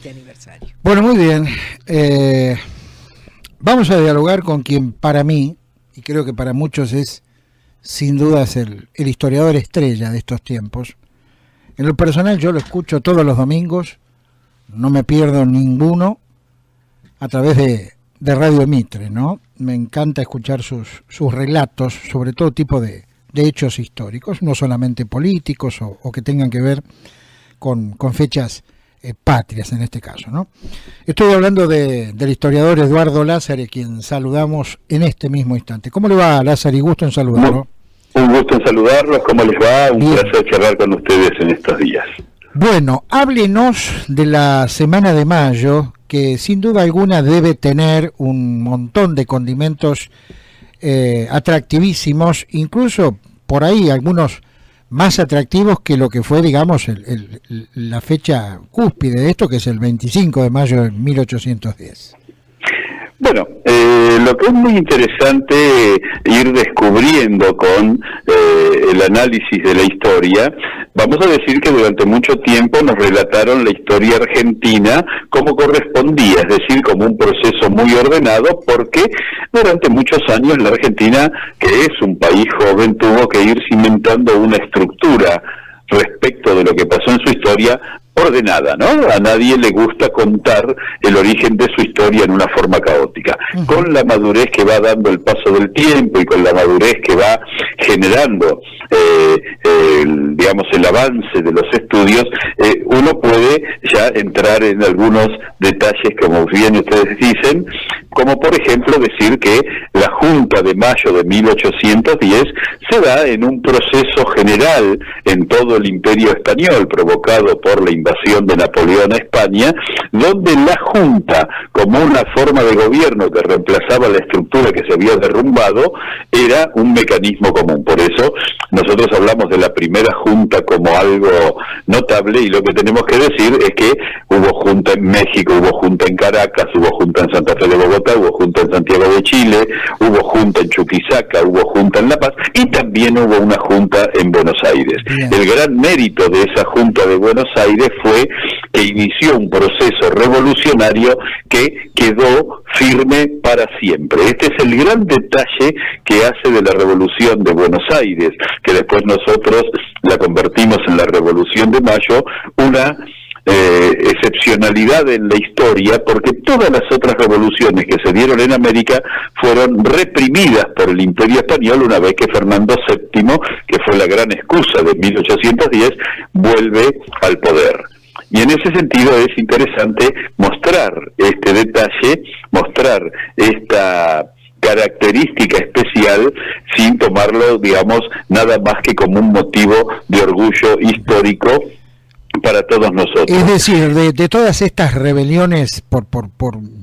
de aniversario. Bueno, muy bien. Vamos a dialogar con quien para mí, y creo que para muchos es, sin dudas, el historiador estrella de estos tiempos. En lo personal yo lo escucho todos los domingos, no me pierdo ninguno, a través de Radio Mitre, ¿no? Me encanta escuchar sus relatos sobre todo tipo de hechos históricos, no solamente políticos o que tengan que ver con fechas patrias en este caso, ¿no? Estoy hablando del historiador Eduardo Lázari, quien saludamos en este mismo instante. ¿Cómo le va, Lázari? Gusto en saludarlo. Un gusto en saludarlos. ¿Cómo les va? Un placer charlar con ustedes en estos días. Bueno, háblenos de la semana de mayo, que sin duda alguna debe tener un montón de condimentos atractivísimos, incluso por ahí algunos más atractivos que lo que fue, digamos, la fecha cúspide de esto, que es el 25 de mayo de 1810. Bueno, lo que es muy interesante ir descubriendo con el análisis de la historia, vamos a decir que durante mucho tiempo nos relataron la historia argentina como correspondía, es decir, como un proceso muy ordenado, porque durante muchos años la Argentina, que es un país joven, tuvo que ir cimentando una estructura respecto de lo que pasó en su historia ordenada, ¿no? A nadie le gusta contar el origen de su historia en una forma caótica. Con la madurez que va dando el paso del tiempo y con la madurez que va generando, digamos, el avance de los estudios, uno puede ya entrar en algunos detalles, como bien ustedes dicen, como por ejemplo decir que la Junta de Mayo de 1810 se da en un proceso general en todo el Imperio Español, provocado por la invasión de Napoleón a España, donde la Junta, como una forma de gobierno que reemplazaba la estructura que se había derrumbado, era un mecanismo común. Por eso nosotros hablamos de la primera Junta como algo notable, y lo que tenemos que decir es que hubo Junta en México, hubo Junta en Caracas, hubo Junta en Santa Fe de Bogotá, hubo Junta en Santiago de Chile, hubo Junta en Chuquisaca, hubo Junta en La Paz, y también hubo una Junta en Buenos Aires. El gran mérito de esa Junta de Buenos Aires fue que inició un proceso revolucionario que quedó firme para siempre. Este es el gran detalle que hace de la Revolución de Buenos Aires, que después nosotros la convertimos en la Revolución de Mayo, una excepcionalidad en la historia, porque todas las otras revoluciones que se dieron en América fueron reprimidas por el Imperio Español una vez que Fernando VII, que fue la gran excusa de 1810, vuelve al poder. Y en ese sentido es interesante mostrar este detalle, mostrar esta característica especial, sin tomarlo, digamos, nada más que como un motivo de orgullo histórico para todos nosotros. Es decir, de todas estas rebeliones por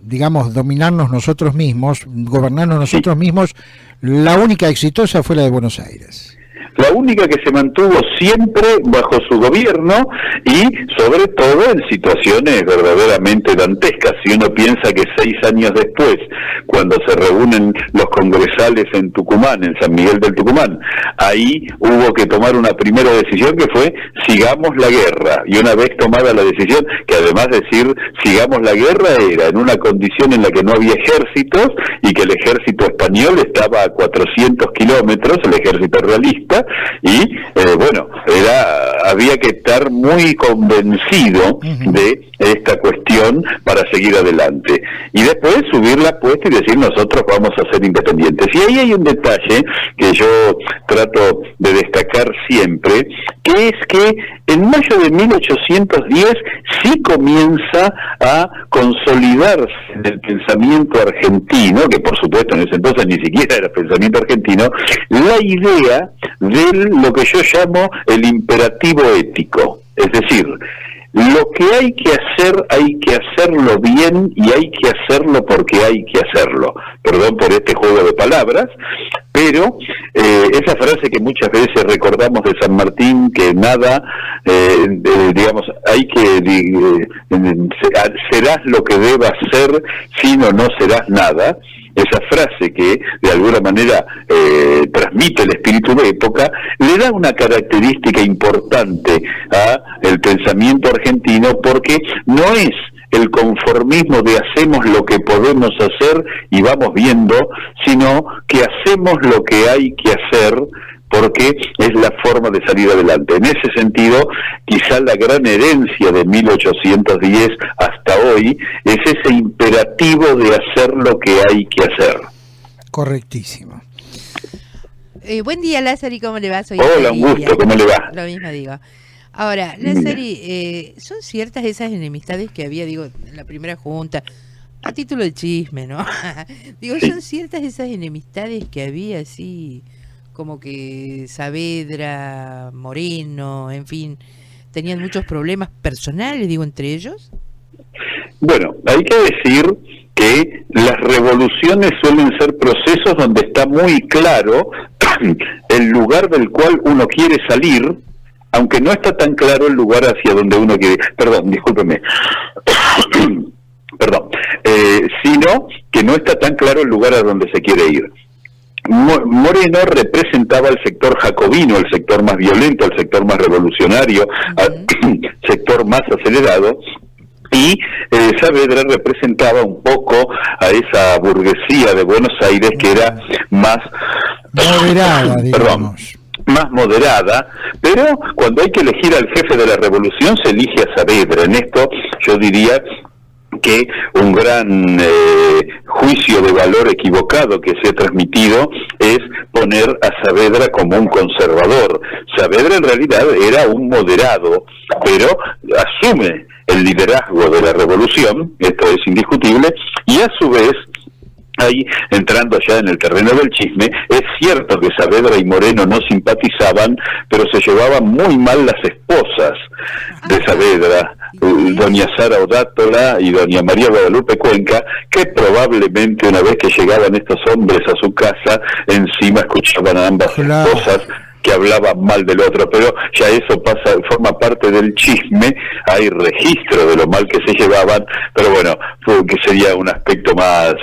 digamos, dominarnos nosotros mismos, gobernarnos nosotros mismos, la única exitosa fue la de Buenos Aires. La única que se mantuvo siempre bajo su gobierno, y sobre todo en situaciones verdaderamente dantescas. Si uno piensa que 6 años después, cuando se reúnen los congresales en Tucumán, en San Miguel del Tucumán, ahí hubo que tomar una primera decisión que fue sigamos la guerra, y una vez tomada la decisión, que además decir sigamos la guerra era en una condición en la que no había ejércitos y que el ejército español estaba a 400 kilómetros, el ejército realista, y bueno, había que estar muy convencido de esta cuestión para seguir adelante, y después subir la apuesta y decir nosotros vamos a ser independientes. Y ahí hay un detalle que yo trato de destacar siempre, que es que en mayo de 1810 sí comienza a consolidarse en el pensamiento argentino, que por supuesto en ese entonces ni siquiera era pensamiento argentino, la idea de lo que yo llamo el imperativo ético. Es decir, lo que hay que hacerlo bien, y hay que hacerlo porque hay que hacerlo. Perdón por este juego de palabras, pero esa frase que muchas veces recordamos de San Martín, que nada, digamos, serás lo que debas ser, sino no serás nada. Esa frase que de alguna manera transmite el espíritu de época, le da una característica importante a el pensamiento argentino, porque no es el conformismo de hacemos lo que podemos hacer y vamos viendo, sino que hacemos lo que hay que hacer porque es la forma de salir adelante. En ese sentido, quizá la gran herencia de 1810 hasta hoy es ese imperativo de hacer lo que hay que hacer. Correctísimo. Buen día, Lázaro, ¿cómo le va? Soy Hola, un gusto, ¿cómo le va? Lo mismo digo. Ahora, Lázaro, ¿son ciertas esas enemistades que había, digo, en la primera junta, a título de chisme, ¿no? Digo, Sí. ¿son ciertas esas enemistades que había así, como que Saavedra, Moreno, en fin, tenían muchos problemas personales, digo, entre ellos? Bueno, hay que decir que las revoluciones suelen ser procesos donde está muy claro el lugar del cual uno quiere salir, aunque no está tan claro el lugar hacia donde uno quiere. Perdón, discúlpeme. Perdón. Sino que no está tan claro el lugar a donde se quiere ir. Moreno representaba el sector jacobino, el sector más violento, el sector más revolucionario, el sector más acelerado, y Saavedra representaba un poco a esa burguesía de Buenos Aires que era más moderada, digamos. Perdón, más moderada, pero cuando hay que elegir al jefe de la revolución se elige a Saavedra. En esto yo diría que un gran juicio de valor equivocado que se ha transmitido es poner a Saavedra como un conservador. Saavedra en realidad era un moderado, pero asume el liderazgo de la revolución, esto es indiscutible, y a su vez, ahí entrando ya en el terreno del chisme, es cierto que Saavedra y Moreno no simpatizaban, pero se llevaban muy mal las esposas de Saavedra, doña Sara Odátola y doña María Guadalupe Cuenca, que probablemente una vez que llegaban estos hombres a su casa, encima escuchaban a ambas esposas que hablaban mal del otro, pero ya eso pasa, forma parte del chisme, hay registro de lo mal que se llevaban, pero bueno, que sería un aspecto más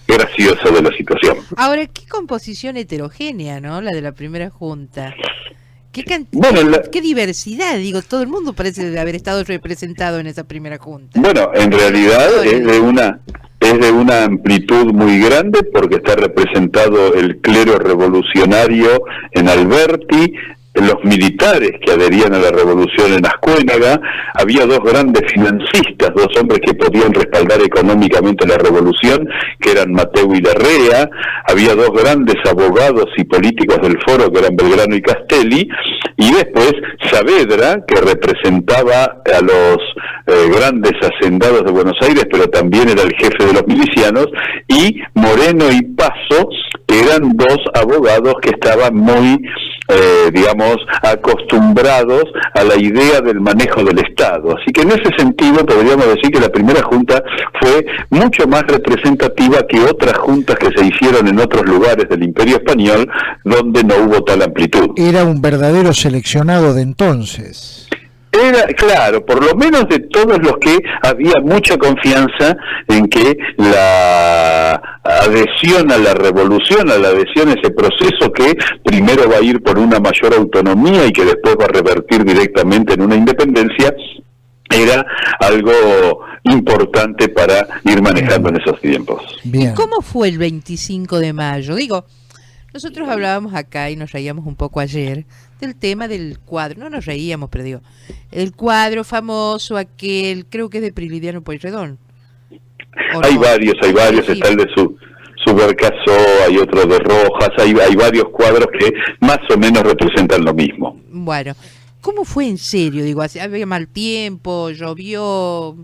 gracioso de la situación. Ahora, qué composición heterogénea, ¿no? La de la primera junta. Qué diversidad, digo, todo el mundo parece haber estado representado en esa primera junta. Bueno, en realidad es de una amplitud muy grande porque está representado el clero revolucionario en Alberti, los militares que adherían a la revolución en Ascuénaga, había dos grandes financistas, dos hombres que podían respaldar económicamente la revolución, que eran Mateu y Larrea, había dos grandes abogados y políticos del foro, que eran Belgrano y Castelli, y después Saavedra, que representaba a los grandes hacendados de Buenos Aires, pero también era el jefe de los milicianos, y Moreno y Paso, que eran dos abogados que estaban muy acostumbrados a la idea del manejo del Estado. Así que en ese sentido podríamos decir que la primera junta fue mucho más representativa que otras juntas que se hicieron en otros lugares del Imperio Español donde no hubo tal amplitud. Era un verdadero seleccionado de entonces. Era, claro, por lo menos de todos los que había mucha confianza en que la adhesión a la revolución, a la adhesión a ese proceso que primero va a ir por una mayor autonomía y que después va a revertir directamente en una independencia, era algo importante para ir manejando en esos tiempos. Bien. ¿Cómo fue el 25 de mayo? Digo, nosotros hablábamos acá y nos reíamos un poco ayer del tema del cuadro, no nos reíamos, pero digo, el cuadro famoso aquel, creo que es de Prilidiano Pueyrredón. Hay varios, sí. Está el de Subercasó, hay otro de Rojas, hay varios cuadros que más o menos representan lo mismo. Bueno, ¿cómo fue en serio? Digo, había mal tiempo, llovió.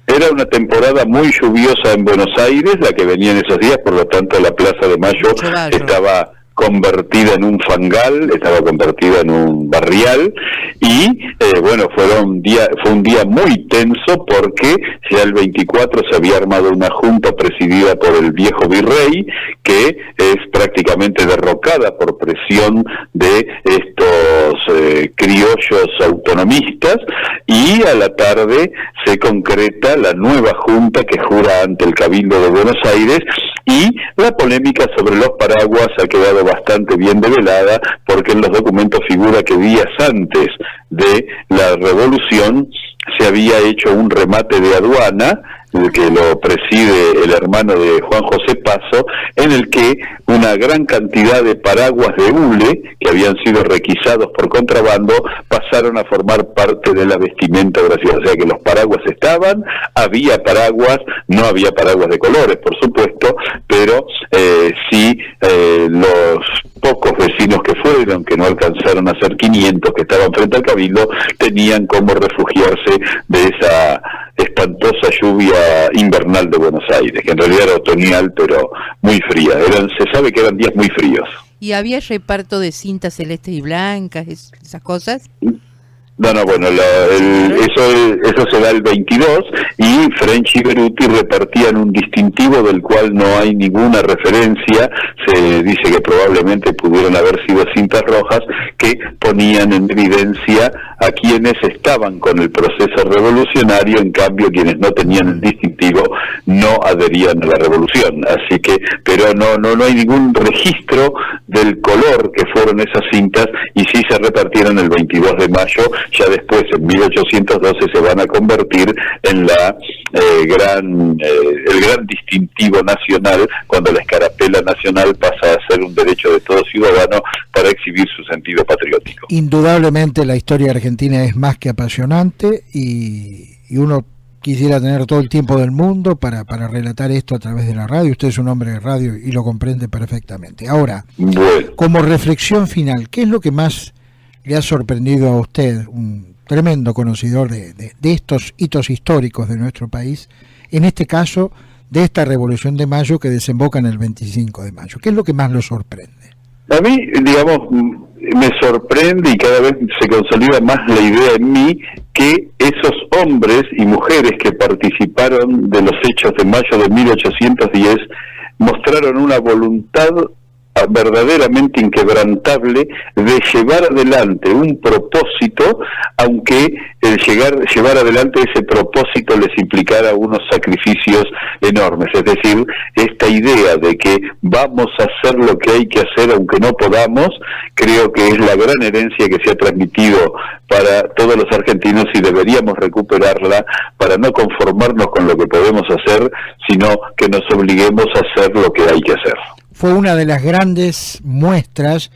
Era una temporada muy lluviosa en Buenos Aires, la que venía en esos días, por lo tanto la Plaza de Mayo estaba convertida en un fangal, estaba convertida en un barrial, y fue un día muy tenso porque ya el 24 se había armado una junta presidida por el viejo virrey, que es prácticamente derrocada por presión de estos criollos autonomistas, y a la tarde se concreta la nueva junta que jura ante el Cabildo de Buenos Aires, y la polémica sobre los paraguas ha quedado bastante bien develada, porque en los documentos figura que días antes de la revolución se había hecho un remate de aduana, que lo preside el hermano de Juan José Paso, en el que una gran cantidad de paraguas de hule, que habían sido requisados por contrabando, pasaron a formar parte de la vestimenta brasileña. O sea que los paraguas estaban, había paraguas, no había paraguas de colores, por supuesto, pero sí los pocos vecinos que fueron, que no alcanzaron a ser 500, que estaban frente al Cabildo, tenían como refugiarse de esa espantosa lluvia invernal de Buenos Aires, que en realidad era otoñal, pero muy fría. Se sabe que eran días muy fríos. ¿Y había reparto de cintas celestes y blancas, esas cosas? No, bueno, eso se da el 22, y French y Beruti repartían un distintivo del cual no hay ninguna referencia. Se dice que probablemente pudieron haber sido cintas rojas que ponían en evidencia a quienes estaban con el proceso revolucionario, en cambio quienes no tenían el distintivo no adherían a la revolución. Así que, pero no hay ningún registro del color que fueron esas cintas, y sí se repartieron el 22 de mayo, ya después en 1812 se van a convertir en el gran distintivo nacional, cuando la escarapela nacional pasa a ser un derecho de todo ciudadano para exhibir su sentido patriótico. Indudablemente la historia argentina es más que apasionante, y uno quisiera tener todo el tiempo del mundo para relatar esto a través de la radio. Usted es un hombre de radio y lo comprende perfectamente. Ahora, bueno, como reflexión final, ¿qué es lo que más le ha sorprendido a usted, un tremendo conocedor de estos hitos históricos de nuestro país, en este caso de esta Revolución de Mayo que desemboca en el 25 de mayo? ¿Qué es lo que más lo sorprende? A mí, digamos, me sorprende, y cada vez se consolida más la idea en mí, que esos hombres y mujeres que participaron de los hechos de mayo de 1810 mostraron una voluntad verdaderamente inquebrantable de llevar adelante un propósito, aunque el llevar adelante ese propósito les implicara unos sacrificios enormes. Es decir, esta idea de que vamos a hacer lo que hay que hacer aunque no podamos, creo que es la gran herencia que se ha transmitido para todos los argentinos, y deberíamos recuperarla para no conformarnos con lo que podemos hacer, sino que nos obliguemos a hacer lo que hay que hacer. Fue una de las grandes muestras,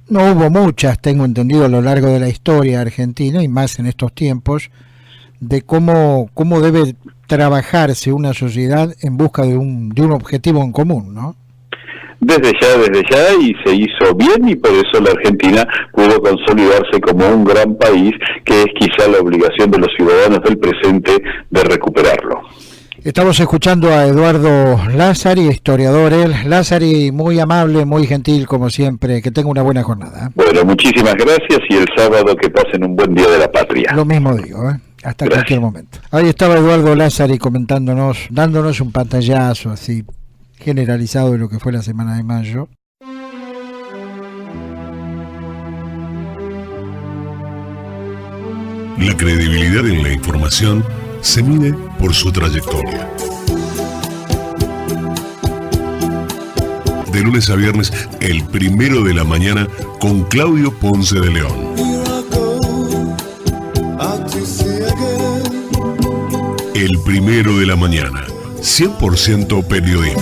no hubo muchas, tengo entendido, a lo largo de la historia argentina, y más en estos tiempos, de cómo debe trabajarse una sociedad en busca de un objetivo en común, ¿no? Desde ya, y se hizo bien, y por eso la Argentina pudo consolidarse como un gran país, que es quizá la obligación de los ciudadanos del presente de recuperarlo. Estamos escuchando a Eduardo Lázari, historiador él. Lázari, muy amable, muy gentil como siempre. Que tenga una buena jornada. Bueno, muchísimas gracias, y el sábado que pasen un buen día de la patria. Lo mismo digo, hasta cualquier momento. Ahí estaba Eduardo Lázari comentándonos, dándonos un pantallazo así generalizado de lo que fue la semana de mayo. La credibilidad en la información se mide por su trayectoria. De lunes a viernes, el 1 de la mañana, con Claudio Ponce de León. El 1 de la mañana, 100% periodismo.